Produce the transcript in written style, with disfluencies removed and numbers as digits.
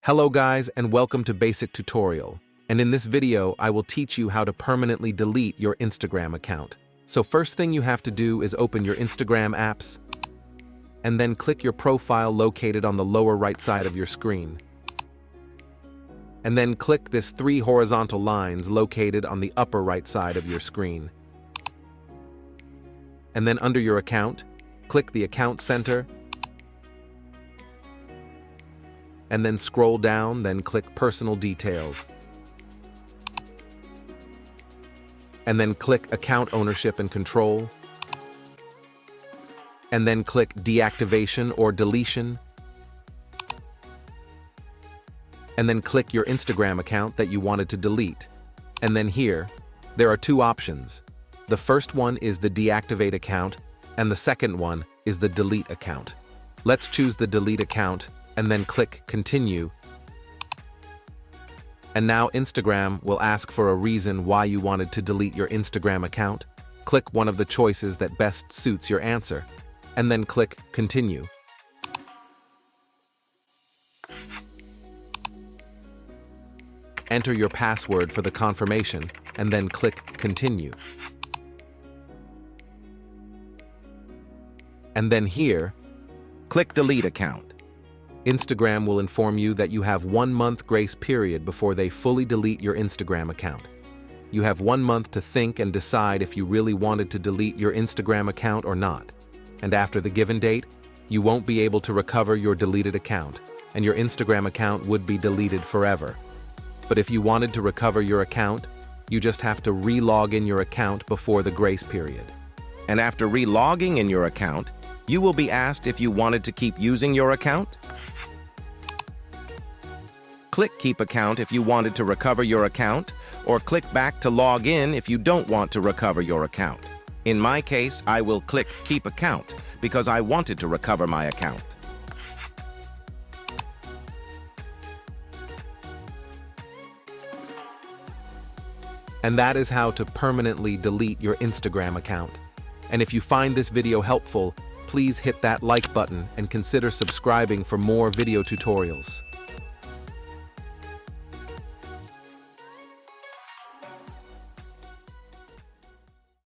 Hello guys and welcome to Basic Tutorial. And in this video, I will teach you how to permanently delete your Instagram account. So first thing you have to do is open your Instagram apps and then click your profile located on the lower right side of your screen. And then click this 3 horizontal lines located on the upper right side of your screen. And then under your account, click the Account Center, and then scroll down, then click Personal Details. And then click Account Ownership and Control. And then click Deactivation or Deletion. And then click your Instagram account that you wanted to delete. And then here, there are 2 options. The first one is the Deactivate account, and the second one is the Delete account. Let's choose the Delete account, and then click Continue. And now Instagram will ask for a reason why you wanted to delete your Instagram account. Click one of the choices that best suits your answer, and then click Continue. Enter your password for the confirmation, and then click Continue. And then here, click Delete account. Instagram will inform you that you have 1 month grace period before they fully delete your Instagram account. You have 1 month to think and decide if you really wanted to delete your Instagram account or not. And after the given date, you won't be able to recover your deleted account, and your Instagram account would be deleted forever. But if you wanted to recover your account, you just have to re-log in your account before the grace period. And after re-logging in your account, you will be asked if you wanted to keep using your account. Click Keep Account if you wanted to recover your account, or click back to log in if you don't want to recover your account. In my case, I will click Keep Account because I wanted to recover my account. And that is how to permanently delete your Instagram account. And if you find this video helpful, please hit that like button and consider subscribing for more video tutorials.